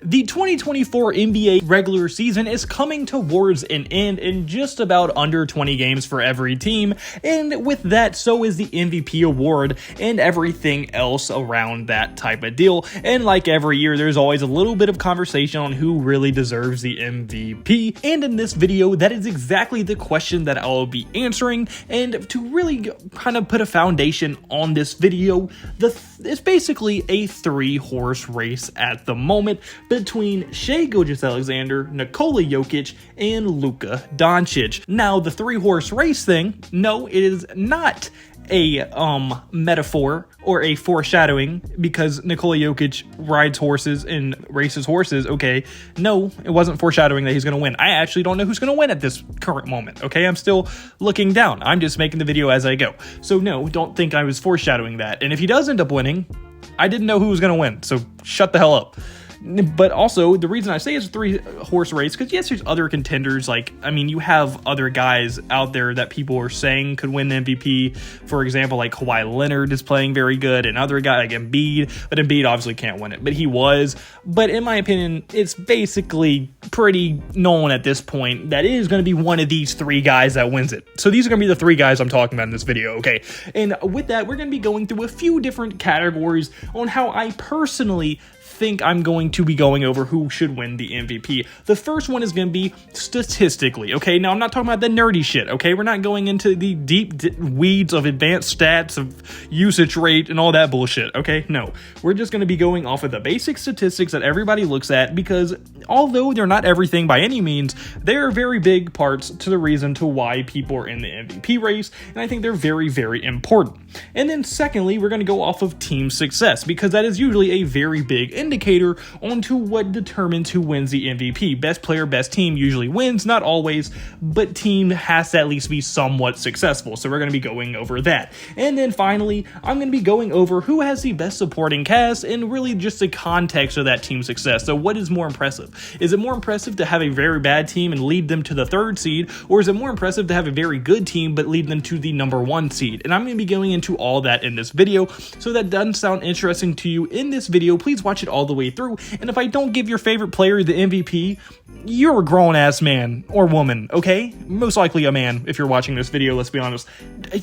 The 2024 NBA regular season is coming towards an end in just about under 20 games for every team, and with that, so is the MVP award and everything else around that type of deal. And like every year, there's always a little bit of conversation on who really deserves the MVP, and in this video, that is exactly the question that I'll be answering. And to really kind of put a foundation on this video, it's basically a three-horse race at the moment between Shai Gilgeous-Alexander, Nikola Jokic, and Luka Doncic. Now, the three-horse race thing, no, it is not a metaphor or a foreshadowing because Nikola Jokic rides horses and races horses. Okay, no, it wasn't foreshadowing that he's going to win. I actually don't know who's going to win at this current moment. Okay, I'm still looking down. I'm just making the video as I go. So no, don't think I was foreshadowing that. And if he does end up winning, I didn't know who was going to win. So shut the hell up. But also, the reason I say it's a three-horse race, because yes, there's other contenders, like, I mean, you have other guys out there that people are saying could win the MVP. For example, like Kawhi Leonard is playing very good, and other guy like Embiid, but Embiid obviously can't win it, but he was. But in my opinion, it's basically pretty known at this point that it is going to be one of these three guys that wins it. So these are going to be the three guys I'm talking about in this video, okay? And with that, we're going to be going through a few different categories on how I personally think I'm going to be going over who should win the MVP. The first one is going to be statistically, okay? Now, I'm not talking about the nerdy shit, okay? We're not going into the deep weeds of advanced stats, of usage rate, and all that bullshit, okay? No. We're just going to be going off of the basic statistics that everybody looks at, because although they're not everything by any means, they're very big parts to the reason to why people are in the MVP race, and I think they're very, very important. And then secondly, we're going to go off of team success, because that is usually a very big indicator onto what determines who wins the MVP. Best player, best team usually wins, not always, but team has to at least be somewhat successful. So we're going to be going over that. And then finally, I'm going to be going over who has the best supporting cast and really just the context of that team success. So what is more impressive? Is it more impressive to have a very bad team and lead them to the 3rd seed? Or is it more impressive to have a very good team but lead them to the number 1 seed? And I'm going to be going into all that in this video. So that doesn't sound interesting to you in this video, please watch it all the way through. And if I don't give your favorite player the MVP, you're a grown-ass man or woman, okay? Most likely a man if you're watching this video, let's be honest.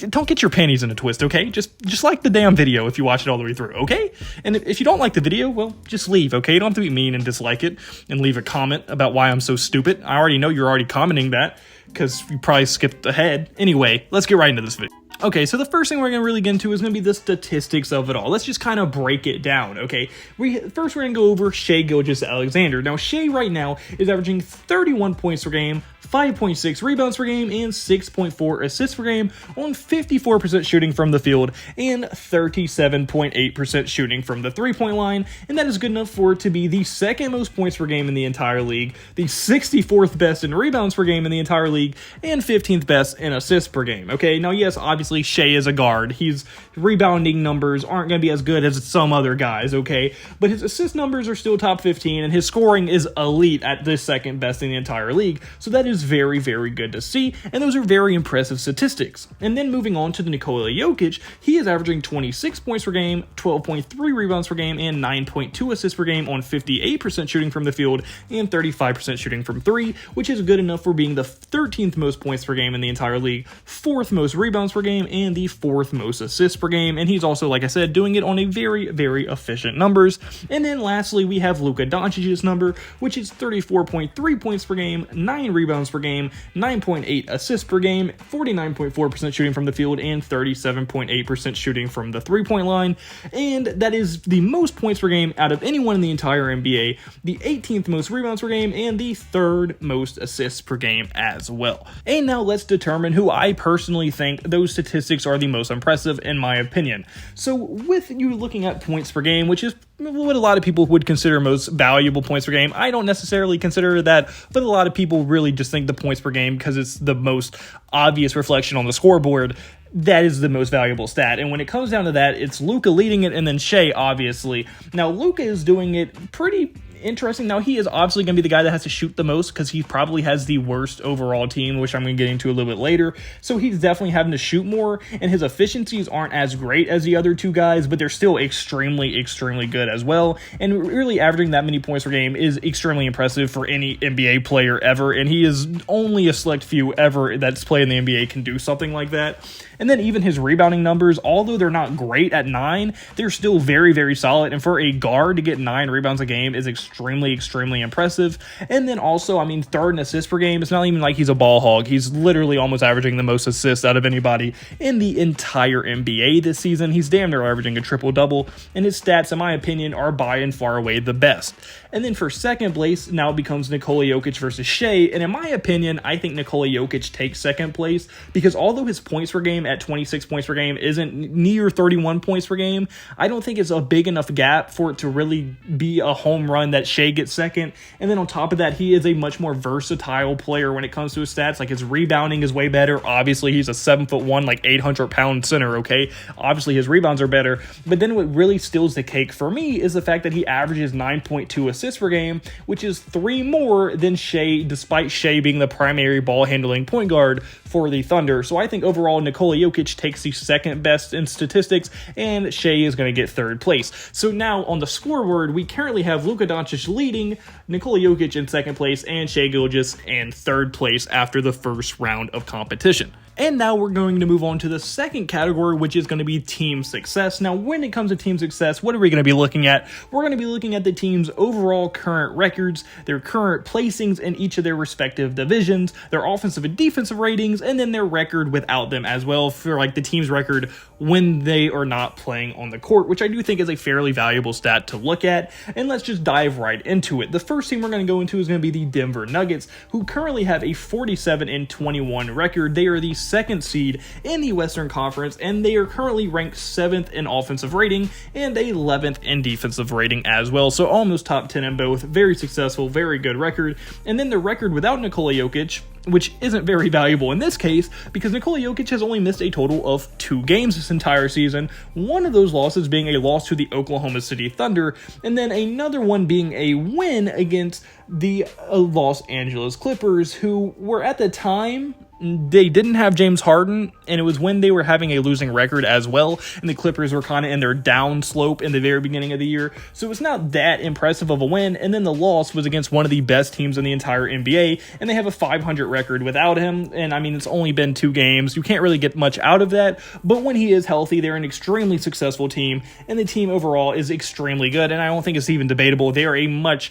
Don't get your panties in a twist, okay? Just like the damn video if you watch it all the way through, okay? And if you don't like the video, well, just leave, okay? You don't have to be mean and dislike it and leave a comment about why I'm so stupid. I already know you're already commenting that because you probably skipped ahead. Anyway, let's get right into this video. Okay, so the first thing we're going to really get into is going to be the statistics of it all. Let's just kind of break it down, okay? First, we're going to go over Shai Gilgeous-Alexander. Now, Shai right now is averaging 31 points per game, 5.6 rebounds per game, and 6.4 assists per game on 54% shooting from the field and 37.8% shooting from the three-point line, and that is good enough for it to be the 2nd most points per game in the entire league, the 64th best in rebounds per game in the entire league, and 15th best in assists per game, okay? Now, yes, obviously, Shai is a guard. His rebounding numbers aren't going to be as good as some other guys, okay? But his assist numbers are still top 15, and his scoring is elite at the 2nd best in the entire league, so that is very, very good to see, and those are very impressive statistics. And then moving on to the Nikola Jokic, he is averaging 26 points per game, 12.3 rebounds per game, and 9.2 assists per game on 58% shooting from the field and 35% shooting from 3, which is good enough for being the 13th most points per game in the entire league, 4th most rebounds per game, and the 4th most assists per game. And he's also, like I said, doing it on a very, very efficient numbers. And then lastly, we have Luka Doncic's number, which is 34.3 points per game, 9 rebounds per game, 9.8 assists per game, 49.4% shooting from the field, and 37.8% shooting from the three-point line. And that is the most points per game out of anyone in the entire NBA, the 18th most rebounds per game, and the 3rd most assists per game as well. And now let's determine who I personally think those statistics are the most impressive in my opinion. So with you looking at points per game, which is what a lot of people would consider most valuable points per game, I don't necessarily consider that, but a lot of people really just think the points per game because it's the most obvious reflection on the scoreboard. That is the most valuable stat. And when it comes down to that, it's Luka leading it and then Shai, obviously. Now, Luka is doing it pretty interesting. Now, he is obviously going to be the guy that has to shoot the most because he probably has the worst overall team, which I'm going to get into a little bit later. So he's definitely having to shoot more, and his efficiencies aren't as great as the other two guys, but they're still extremely, extremely good as well. And really averaging that many points per game is extremely impressive for any NBA player ever, and he is only a select few ever that's played in the NBA can do something like that. And then even his rebounding numbers, although they're not great at 9, they're still very, very solid. And for a guard to get 9 rebounds a game is extremely, extremely impressive. And then also, I mean, third in assists per game, it's not even like he's a ball hog. He's literally almost averaging the most assists out of anybody in the entire NBA this season. He's damn near averaging a triple-double, and his stats, in my opinion, are by and far away the best. And then for second place, now it becomes Nikola Jokic versus Shai. And in my opinion, I think Nikola Jokic takes second place because although his points per game at 26 points per game isn't near 31 points per game, I don't think it's a big enough gap for it to really be a home run that Shai gets second. And then on top of that, he is a much more versatile player when it comes to his stats. Like his rebounding is way better. Obviously, he's a 7'1", like 800-pound center, okay? Obviously, his rebounds are better. But then what really steals the cake for me is the fact that he averages 9.2 assists per game, which is 3 more than Shai, despite Shai being the primary ball-handling point guard for the Thunder. So I think overall, Nikola Jokic takes the second best in statistics, and Shai is going to get third place. So now on the scoreboard, we currently have Luka Doncic leading, Nikola Jokic in second place, and Shai Gilgeous in third place after the first round of competition. And now we're going to move on to the second category, which is going to be team success. Now, when it comes to team success, what are we going to be looking at? We're going to be looking at the team's overall current records, their current placings in each of their respective divisions, their offensive and defensive ratings, and then their record without them as well, for like the team's record when they are not playing on the court, which I do think is a fairly valuable stat to look at. And let's just dive right into it. The first team we're going to go into is going to be the Denver Nuggets, who currently have a 47-21 record. They are the second seed in the Western Conference, and they are currently ranked 7th in offensive rating and 11th in defensive rating as well. So almost top 10 in both. Very successful, very good record. And then the record without Nikola Jokic, which isn't very valuable in this case because Nikola Jokic has only missed a total of 2 games this entire season, one of those losses being a loss to the Oklahoma City Thunder, and then another one being a win against the Los Angeles Clippers, who were at the time, they didn't have James Harden, and it was when they were having a losing record as well, and the Clippers were kind of in their down slope in the very beginning of the year, so it's not that impressive of a win. And then the loss was against one of the best teams in the entire NBA, and they have a 500 record without him, and I mean, it's only been 2 games. You can't really get much out of that, but when he is healthy, they're an extremely successful team, and the team overall is extremely good, and I don't think it's even debatable. They are a much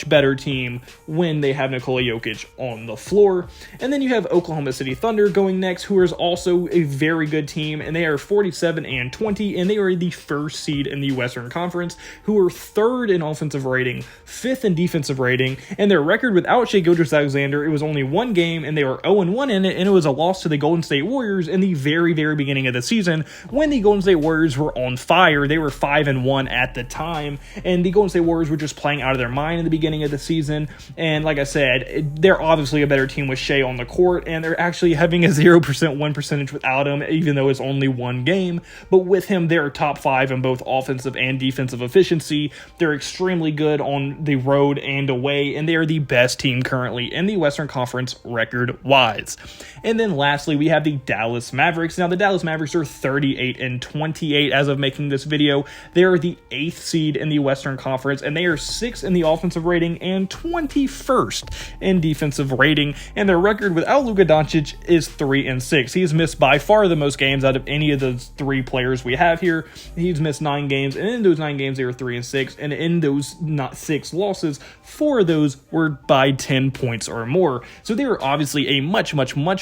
better team when they have Nikola Jokic on the floor. And then you have Oklahoma City Thunder going next, who is also a very good team, and they are 47-20, and they are the first seed in the Western Conference, who are 3rd in offensive rating, 5th in defensive rating, and their record without Shai Gilgeous-Alexander, it was only 1 game, and they were 0-1 in it, and it was a loss to the Golden State Warriors in the very, very beginning of the season, when the Golden State Warriors were on fire. They were 5-1 at the time, and the Golden State Warriors were just playing out of their mind in the beginning of the season, and like I said, they're obviously a better team with Shai on the court, and they're actually having a 0% win percentage without him, even though it's only 1 game. But with him, they're top 5 in both offensive and defensive efficiency. They're extremely good on the road and away, and they are the best team currently in the Western Conference record-wise. And then lastly, we have the Dallas Mavericks. Now, the Dallas Mavericks are 38-28 as of making this video. They are the 8th seed in the Western Conference, and they are 6th in the offensive rating and 21st in defensive rating, and their record without Luka Doncic is 3-6. He's missed by far the most games out of any of those 3 players we have here. He's missed 9 games, and in those 9 games, they were 3-6, and in those 6 losses, 4 of those were by 10 points or more. So they were obviously a much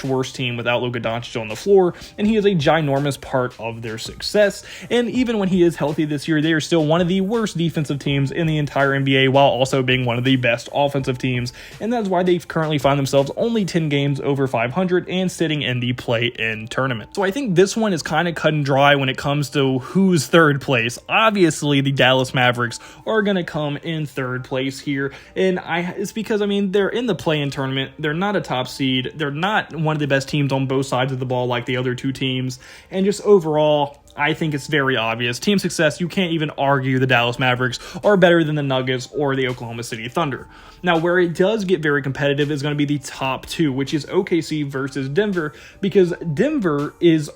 worse team without Luka Doncic on the floor, and he is a ginormous part of their success. And even when he is healthy this year, they are still one of the worst defensive teams in the entire NBA, while also being one of the best offensive teams, and that's why they currently find themselves only 10 games over 500 and sitting in the play-in tournament. So I think this one is kind of cut and dry when it comes to who's 3rd place. Obviously, the Dallas Mavericks are going to come in 3rd place here, and it's because, I mean, they're in the play-in tournament. They're not a top seed. They're not one of the best teams on both sides of the ball like the other 2 teams, and just overall, I think it's very obvious. Team success, you can't even argue the Dallas Mavericks are better than the Nuggets or the Oklahoma City Thunder. Now, where it does get very competitive is going to be the top two, which is OKC versus Denver, because Denver is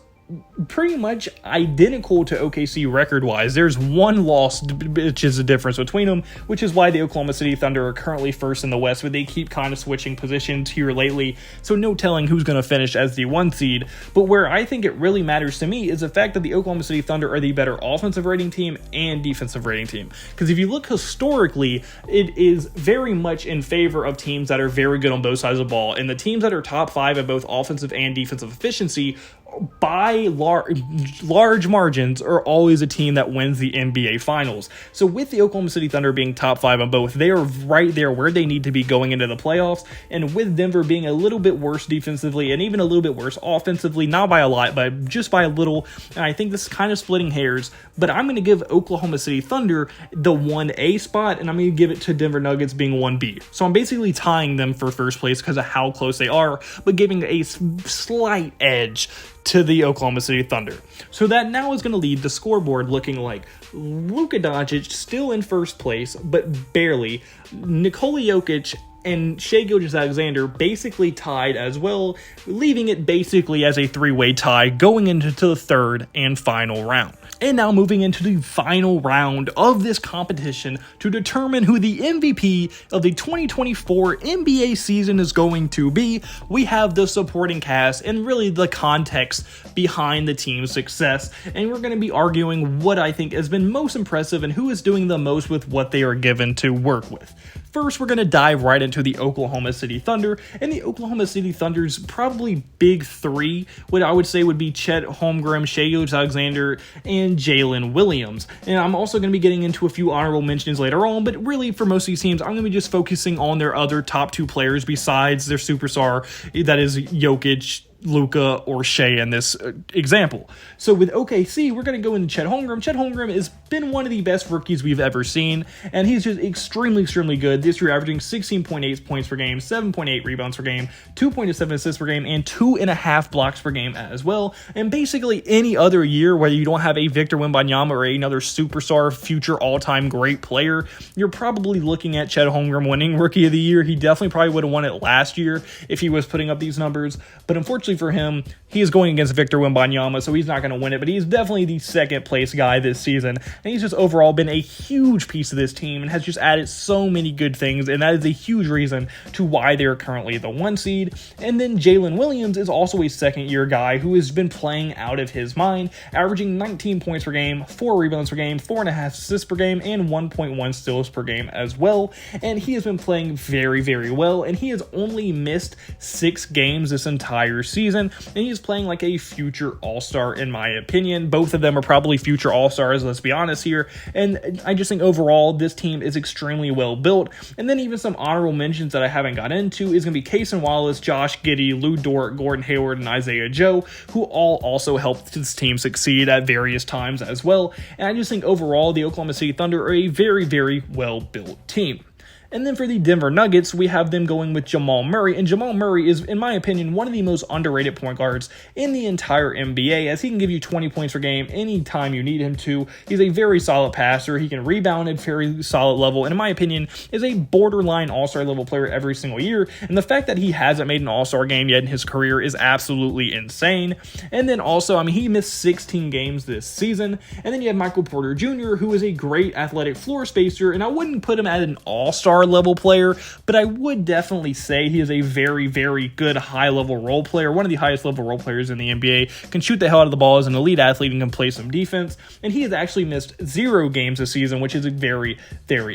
pretty much identical to OKC record-wise. There's one loss, which is the difference between them, which is why the Oklahoma City Thunder are currently first in the West, but they keep kind of switching positions here lately, so no telling who's going to finish as the 1 seed. But where I think it really matters to me is the fact that the Oklahoma City Thunder are the better offensive rating team and defensive rating team. Because if you look historically, it is very much in favor of teams that are very good on both sides of the ball, and the teams that are top 5 at both offensive and defensive efficiency by large margins are always a team that wins the NBA Finals. So with the Oklahoma City Thunder being top 5 on both, they are right there where they need to be going into the playoffs. And with Denver being a little bit worse defensively and even a little bit worse offensively, not by a lot, but just by a little, and I think this is kind of splitting hairs, but I'm going to give Oklahoma City Thunder the 1A spot, and I'm going to give it to Denver Nuggets being 1B. So I'm basically tying them for first place because of how close they are, but giving a slight edge to the Oklahoma City Thunder. So that now is going to lead the scoreboard looking like Luka Doncic still in first place, but barely. Nikola Jokic and Shai Gilgeous-Alexander basically tied as well, leaving it basically as a 3-way tie going into the third and final round. And now moving into the final round of this competition to determine who the MVP of the 2024 NBA season is going to be, we have the supporting cast and really the context behind the team's success. And we're going to be arguing what I think has been most impressive and who is doing the most with what they are given to work with. First, we're going to dive right into the Oklahoma City Thunder, and the Oklahoma City Thunder's probably big three, what I would say would be Chet Holmgren, Shai Gilgeous-Alexander, and Jalen Williams. And I'm also going to be getting into a few honorable mentions later on, but really for most of these teams, I'm going to be just focusing on their other top 2 players besides their superstar, that is Jokic, Luka, or Shai in this example. So with OKC, we're going to go into Chet Holmgren. Chet Holmgren has been one of the best rookies we've ever seen, and he's just extremely good. This year averaging 16.8 points per game, 7.8 rebounds per game, 2.7 assists per game, and 2.5 blocks per game as well. And basically any other year, whether you don't have a Victor Wembanyama or another superstar, future all-time great player, you're probably looking at Chet Holmgren winning Rookie of the Year. He definitely probably would have won it last year if he was putting up these numbers, but unfortunately for him, he is going against Victor Wembanyama, so he's not going to win it, but he's definitely the second place guy this season, and he's just overall been a huge piece of this team and has just added so many good things, and that is a huge reason to why they're currently the 1 seed. And then Jalen Williams is also a second-year guy who has been playing out of his mind, averaging 19 points per game, 4 rebounds per game, 4.5 assists per game, and 1.1 steals per game as well, and he has been playing very well, and he has only missed 6 games this entire season, and he's playing like a future all-star in my opinion. Both of them are probably future all-stars, let's be honest here, and I just think overall this team is extremely well built. And then even some honorable mentions that I haven't got into is going to be Cason Wallace, Josh Giddey, Lou Dort, Gordon Hayward, and Isaiah Joe, who all also helped this team succeed at various times as well. And I just think overall the Oklahoma City Thunder are a very well built team. And then for the Denver Nuggets, we have them going with Jamal Murray. And Jamal Murray is, in my opinion, one of the most underrated point guards in the entire NBA, as he can give you 20 points per game anytime you need him to. He's a very solid passer. He can rebound at a very solid level. And in my opinion, is a borderline all-star level player every single year. And the fact that he hasn't made an all-star game yet in his career is absolutely insane. And then also, I mean, he missed 16 games this season. And then you have Michael Porter Jr., who is a great athletic floor spacer. And I wouldn't put him at an all-star level player, but I would definitely say he is a very good high level role player, one of the highest level role players in the NBA, can shoot the hell out of the ball as an elite athlete and can play some defense, and he has actually missed 0 games this season, which is very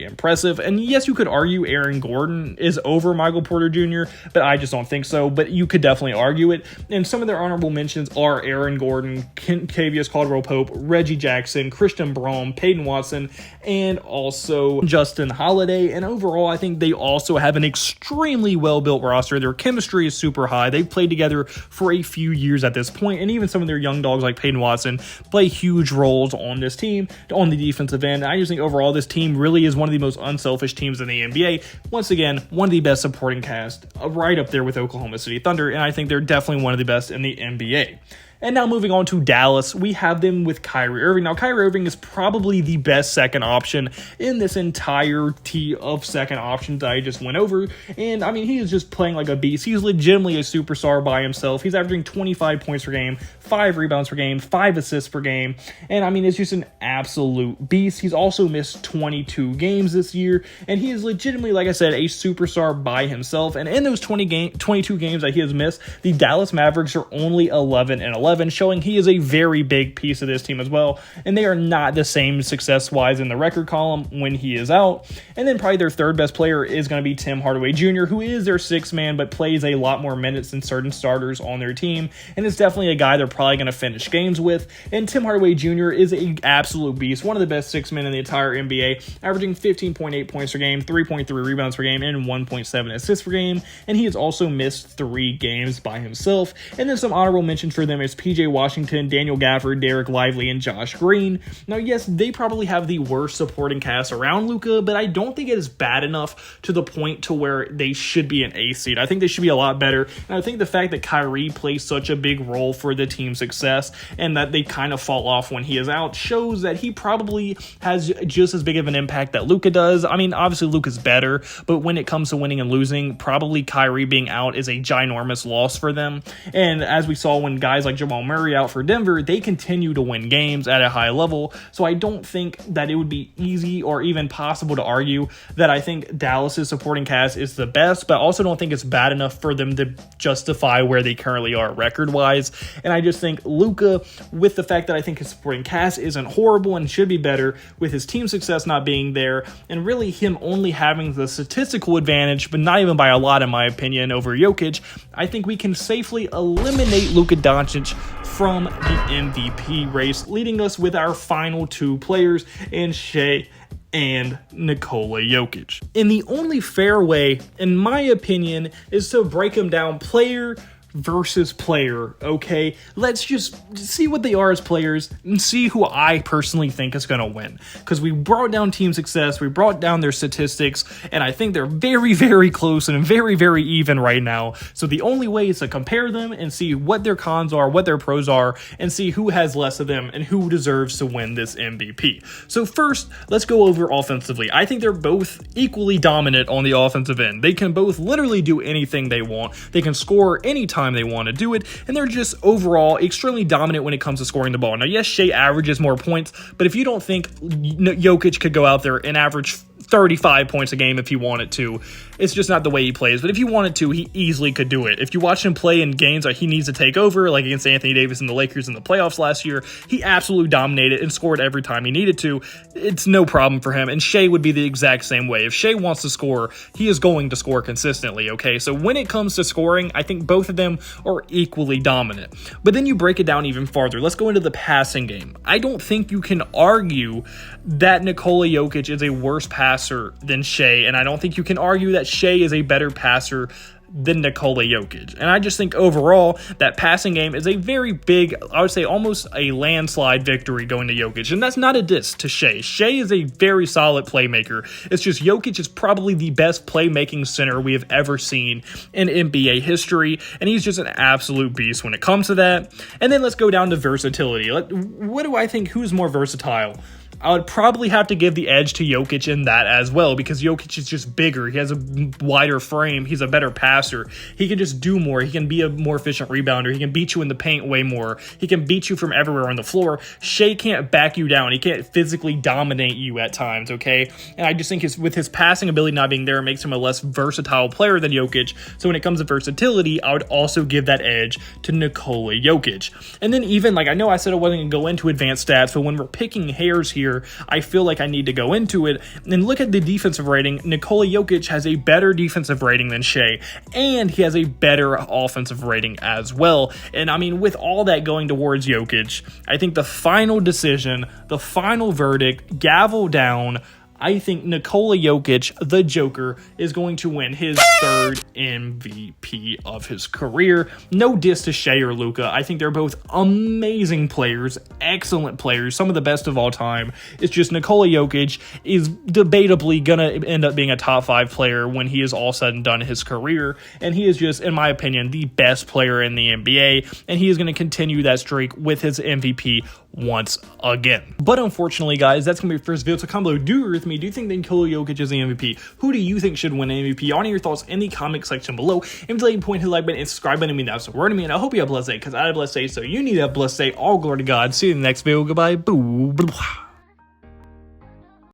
impressive. And yes, you could argue Aaron Gordon is over Michael Porter Jr., but I just don't think so, but you could definitely argue it. And some of their honorable mentions are Aaron Gordon, Kentavious Caldwell-Pope, Reggie Jackson, Christian Braun, Peyton Watson, and also Justin Holiday. And overall, I think they also have an extremely well-built roster. Their chemistry is super high. They've played together for a few years at this point, and even some of their young dogs like Peyton Watson play huge roles on this team on the defensive end. I just think overall this team really is one of the most unselfish teams in the NBA. Once again, one of the best supporting cast, right up there with Oklahoma City Thunder, and I think they're definitely one of the best in the NBA. And now moving on to Dallas, we have them with Kyrie Irving. Now, Kyrie Irving is probably the best second option in this entire tee of second options that I just went over. And, I mean, he is just playing like a beast. He's legitimately a superstar by himself. He's averaging 25 points per game, 5 rebounds per game, 5 assists per game. And, I mean, it's just an absolute beast. He's also missed 22 games this year. And he is legitimately, like I said, a superstar by himself. And in those 22 games that he has missed, the Dallas Mavericks are only 11-11, showing he is a very big piece of this team as well. And they are not the same success-wise in the record column when he is out. And then probably their third best player is going to be Tim Hardaway Jr., who is their sixth man, but plays a lot more minutes than certain starters on their team. And is definitely a guy they're probably going to finish games with. And Tim Hardaway Jr. is an absolute beast, one of the best six men in the entire NBA, averaging 15.8 points per game, 3.3 rebounds per game, and 1.7 assists per game. And he has also missed 3 games by himself. And then some honorable mentions for them is PJ Washington, Daniel Gafford, Derek Lively, and Josh Green. Now, yes, they probably have the worst supporting cast around Luka, but I don't think it is bad enough to the point to where they should be an A seed. I think they should be a lot better. And I think the fact that Kyrie plays such a big role for the team's success and that they kind of fall off when he is out shows that he probably has just as big of an impact that Luka does. I mean, obviously Luka's better, but when it comes to winning and losing, probably Kyrie being out is a ginormous loss for them. And as we saw when guys like Jamal Murray out for Denver, they continue to win games at a high level. So I don't think that it would be easy or even possible to argue that I think Dallas's supporting cast is the best, but I also don't think it's bad enough for them to justify where they currently are record-wise. And I just think Luka, with the fact that I think his supporting cast isn't horrible and should be better, with his team success not being there, and really him only having the statistical advantage, but not even by a lot in my opinion, over Jokic, I think we can safely eliminate Luka Doncic from the MVP race, leading us with our final 2 players in Shai and Nikola Jokic. And the only fair way, in my opinion, is to break them down player versus player, okay? Let's just see what they are as players and see who I personally think is going to win. Because we brought down team success, we brought down their statistics, and I think they're very, very close and very, very even right now. So the only way is to compare them and see what their cons are, what their pros are, and see who has less of them and who deserves to win this MVP. So first, let's go over offensively. I think they're both equally dominant on the offensive end. They can both literally do anything they want. They can score anytime they want to do it, and they're just overall extremely dominant when it comes to scoring the ball. Now, yes, Shai averages more points, but if you don't think Jokic could go out there and average 35 points a game if he wanted to, it's just not the way he plays. But if he wanted to, he easily could do it. If you watch him play in games like he needs to take over, like against Anthony Davis and the Lakers in the playoffs last year, he absolutely dominated and scored every time he needed to. It's no problem for him, and Shai would be the exact same way. If Shai wants to score, he is going to score consistently, okay? So when it comes to scoring, I think both of them are equally dominant. But then you break it down even farther. Let's go into the passing game. I don't think you can argue that Nikola Jokic is a worse passer than Shai, and I don't think you can argue that Shai is a better passer than Nikola Jokic. And I just think overall that passing game is a very big, I would say almost a landslide victory going to Jokic. And that's not a diss to Shai. Shai is a very solid playmaker. It's just Jokic is probably the best playmaking center we have ever seen in NBA history. And he's just an absolute beast when it comes to that. And then let's go down to versatility. What do I think? Who's more versatile? I would probably have to give the edge to Jokic in that as well, because Jokic is just bigger. He has a wider frame. He's a better passer. He can just do more. He can be a more efficient rebounder. He can beat you in the paint way more. He can beat you from everywhere on the floor. Shai can't back you down. He can't physically dominate you at times, okay? And I just think with his passing ability not being there, it makes him a less versatile player than Jokic. So when it comes to versatility, I would also give that edge to Nikola Jokic. And then even, I know I said I wasn't going to go into advanced stats, but when we're picking hairs here, I feel like I need to go into it and look at the defensive rating. Nikola Jokic has a better defensive rating than Shai, and he has a better offensive rating as well. And I mean, with all that going towards Jokic, I think the final decision, the final verdict, gavel down, I think Nikola Jokic, the Joker, is going to win his third MVP of his career. No diss to Shea or Luka. I think they're both amazing players, excellent players, some of the best of all time. It's just Nikola Jokic is debatably gonna end up being a top 5 player when he is all said and done his career, and he is just, in my opinion, the best player in the NBA, and he is going to continue that streak with his MVP once again. But unfortunately, guys, that's going to be the first video. So comment below, do you agree with me? Do you think that Nikola Jokic is the MVP? Who do you think should win MVP? On your thoughts in the comment section below. And if you like, point, hit the like button and subscribe button. I mean, that's the word to me, and I hope you have a blessed day, because I had a blessed day, so you need a blessed day. All glory to God. See you in the next video. Goodbye. Boo. Blah.